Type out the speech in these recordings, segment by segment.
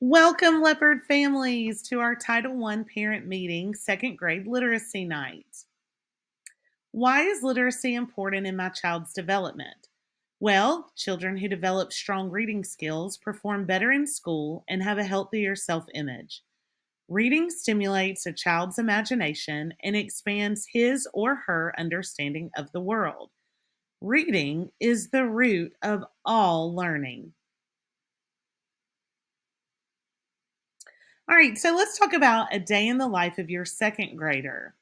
Welcome, Leopard families, to our Title I Parent Meeting, second grade literacy night. Why is literacy important in my child's development? Well, children who develop strong reading skills perform better in school and have a healthier self image. Reading stimulates a child's imagination and expands his or her understanding of the world. Reading is the root of all learning. All right, so let's talk about a day in the life of your second grader.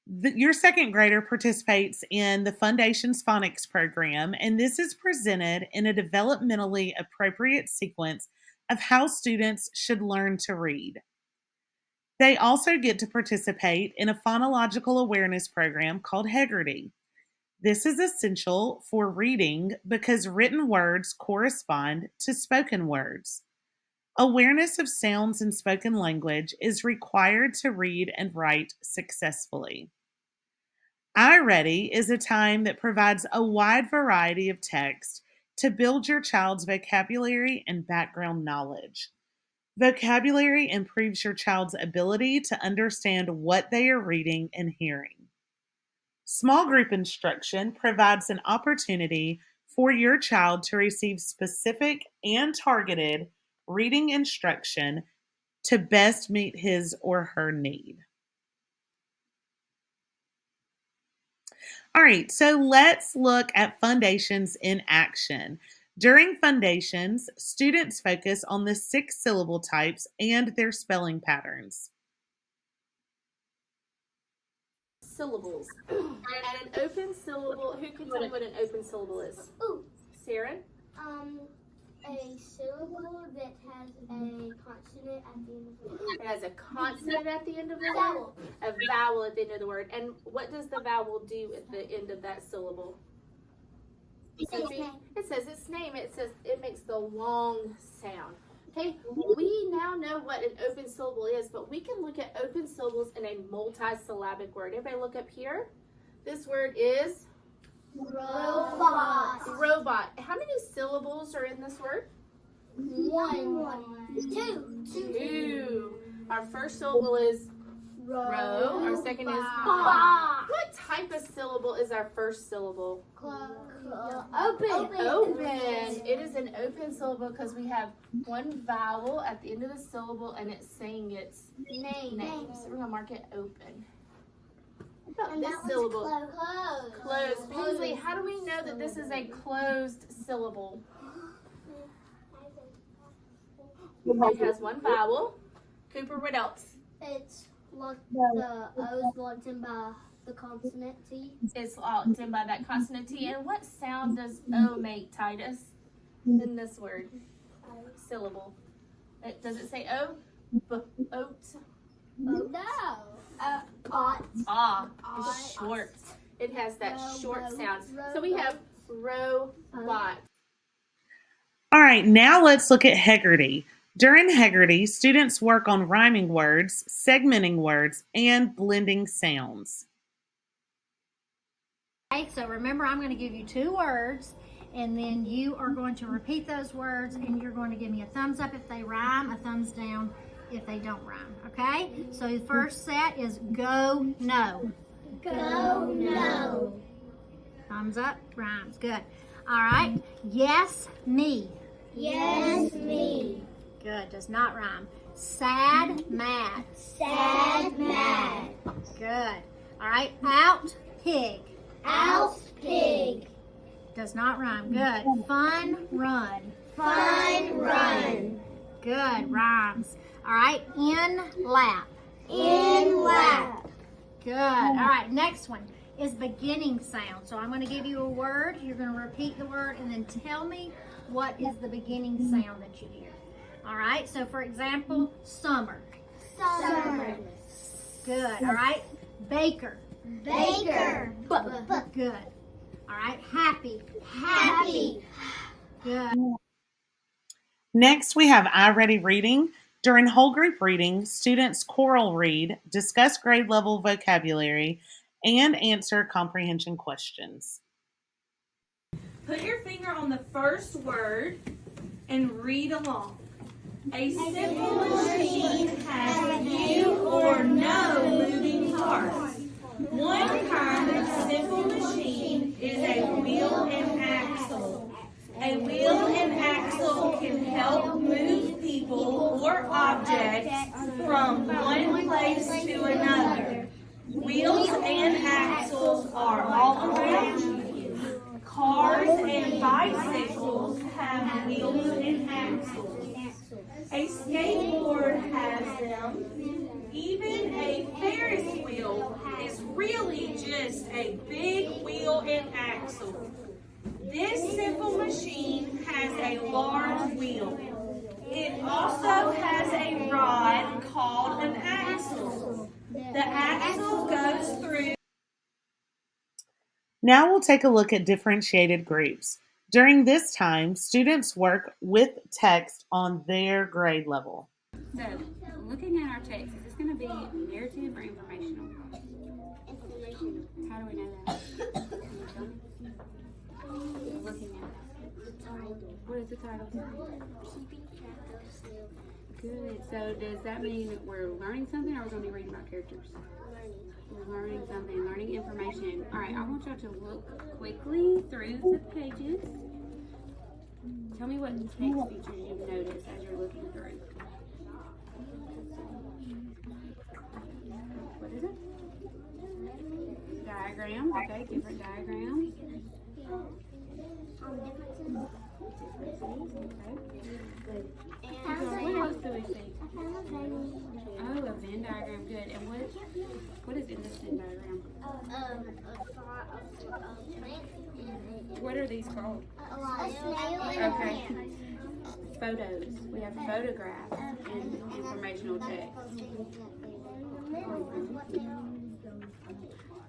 Your second grader participates in the Foundations Phonics program, and this is presented in a developmentally appropriate sequence of how students should learn to read. They also get to participate in a phonological awareness program called Heggerty. This is essential for reading because written words correspond to spoken words. Awareness of sounds in spoken language is required to read and write successfully. iReady is a time that provides a wide variety of text to build your child's vocabulary and background knowledge. Vocabulary improves your child's ability to understand what they are reading and hearing. Small group instruction provides an opportunity for your child to receive specific and targeted reading instruction to best meet his or her need. All right, so let's look at Foundations in action. During Foundations, students focus on the 6 syllable types and their spelling patterns. Syllables. And an open syllable, who can tell me what an open syllable is? Ooh. Sarah? A syllable that has a consonant at the end of the word. It has a consonant at the end of the word? Vowel. A vowel at the end of the word. And what does the vowel do at the end of that syllable? It says its name. It says its name. It says it makes the long sound. Okay, we now know what an open syllable is, but we can look at open syllables in a multisyllabic word. Everybody look up here. This word is? Robot. Robot. How many syllables are in this word? Two. Two. Our first syllable is row. Our second is Ba. ba. What type of syllable is our first syllable? Open. It is an open syllable because we have one vowel at the end of the syllable and it's saying its name. So we're going to mark it open. And This that syllable. one's Closed. Paisley, how do we know that this is a closed syllable? It has one vowel. Cooper, what else? It's locked, the O's locked in by the consonant T. It's locked in by that consonant T. And what sound does O make, Titus, in this word? Syllable. Does it say O? Oat? No. Ot. It's short. It has that short sound. So we have robot. All right, now let's look at Heggerty. During Heggerty, students work on rhyming words, segmenting words, and blending sounds. Okay, so remember, I'm going to give you 2 words, and then you are going to repeat those words, and you're going to give me a thumbs up if they rhyme, a thumbs down if they don't rhyme, okay? So the first set is go, no. Go, no. Thumbs up, rhymes, good. All right, yes, me. Yes, me. Good, does not rhyme. Sad, mad. Sad, mad. Good. All right, out, pig. Out, pig. Does not rhyme, good. Fun, run. Fun, run. Good, rhymes. All right, in, lap. In, lap. Good. All right, next one is beginning sound. So I'm going to give you a word. You're going to repeat the word and then tell me what is the beginning sound that you hear. All right, so for example, summer. Summer. Good. All right, baker. Baker. Good. All right, happy. Happy. Good. Next, we have iReady reading. During whole group reading, students choral read, discuss grade level vocabulary, and answer comprehension questions. Put your finger on the first word and read along. A simple machine has few or no moving parts. One kind of simple machine is a wheel and axle. A wheel and axle can help move people or objects from one place to another. Wheels and axles are all around you. Cars and bicycles have wheels and axles. A skateboard has them. Even a Ferris wheel is really just a big wheel and axle. This simple machine has a large wheel. It also has a rod called an axle. The axle goes through. Now we'll take a look at differentiated groups. During this time, students work with text on their grade level. So, looking at our text, is this going to be narrative or informational? Information. How do we know that? Can you tell me? Looking at it. What is the title? Keeping track of skill. Good. So, does that mean that we're learning something or we're going to be reading about characters? Learning. We're learning something, learning information. All right, I want y'all to look quickly through the pages. Tell me what text features you've noticed as you're looking through. What is it? Diagram. Okay, different diagrams. Differences. Okay. Good. And What else do we see? I found a Venn. Oh, a Venn diagram. Good. And what is in this Venn diagram? A plant and What are these called? a snail and a Okay. plant. Photos. We have photographs and informational text.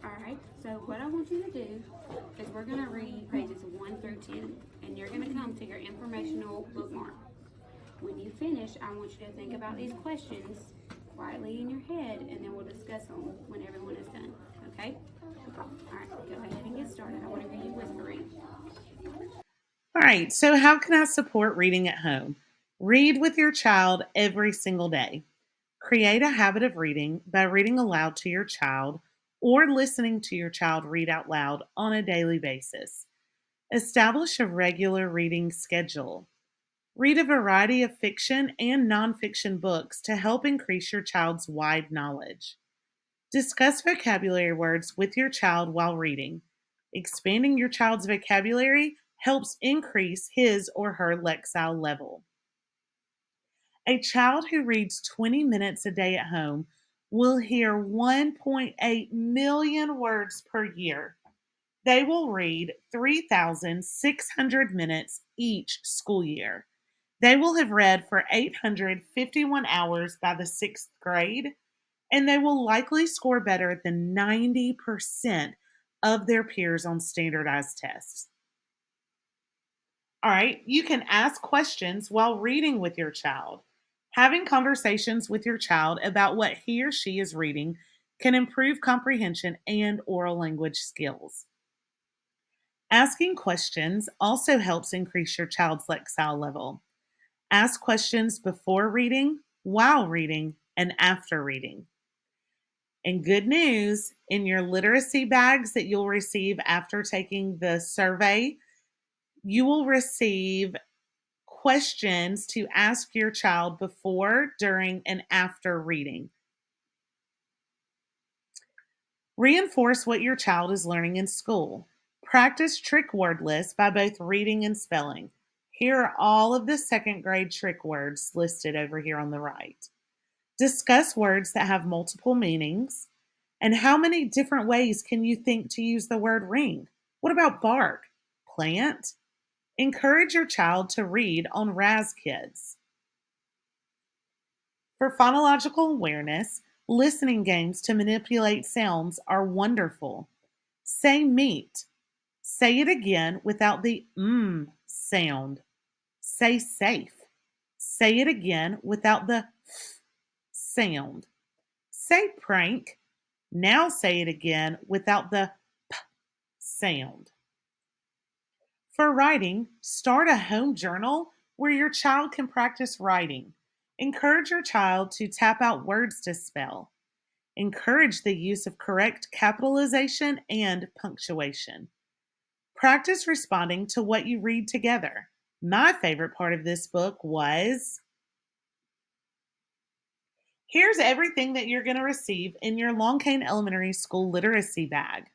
Alright, so what I want you to do is we're going to read pages 1 through 10, and you're going to come to your informational bookmark. When you finish, I want you to think about these questions quietly in your head, and then we'll discuss them when everyone is done, okay? Alright, go ahead and get started. I want to hear you whispering. All right, so how can I support reading at home? Read with your child every single day. Create a habit of reading by reading aloud to your child or listening to your child read out loud on a daily basis. Establish a regular reading schedule. Read a variety of fiction and nonfiction books to help increase your child's wide knowledge. Discuss vocabulary words with your child while reading. Expanding your child's vocabulary helps increase his or her lexile level. A child who reads 20 minutes a day at home will hear 1.8 million words per year. They will read 3,600 minutes each school year. They will have read for 851 hours by the 6th grade, and they will likely score better than 90% of their peers on standardized tests. All right, you can ask questions while reading with your child. Having conversations with your child about what he or she is reading can improve comprehension and oral language skills. Asking questions also helps increase your child's lexile level. Ask questions before reading, while reading, and after reading. And good news, in your literacy bags that you'll receive after taking the survey, you will receive questions to ask your child before, during, and after reading. Reinforce what your child is learning in school. Practice trick word lists by both reading and spelling. Here are all of the second grade trick words listed over here on the right. Discuss words that have multiple meanings. And how many different ways can you think to use the word ring? What about bark? Plant? Encourage your child to read on Raz Kids. For phonological awareness, listening games to manipulate sounds are wonderful. Say meat. Say it again without the sound. Say safe. Say it again without the sound. Say prank. Now say it again without the p sound. For writing, start a home journal where your child can practice writing. Encourage your child to tap out words to spell. Encourage the use of correct capitalization and punctuation. Practice responding to what you read together. My favorite part of this book was here's everything that you're going to receive in your Long Cane Elementary School literacy bag.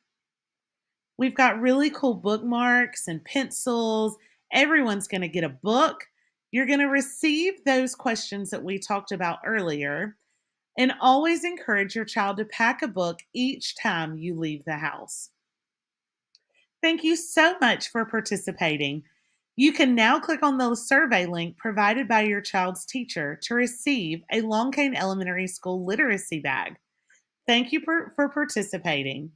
We've got really cool bookmarks and pencils. Everyone's going to get a book. You're going to receive those questions that we talked about earlier. And always encourage your child to pack a book each time you leave the house. Thank you so much for participating. You can now click on the survey link provided by your child's teacher to receive a Long Cane Elementary School literacy bag. Thank you for participating.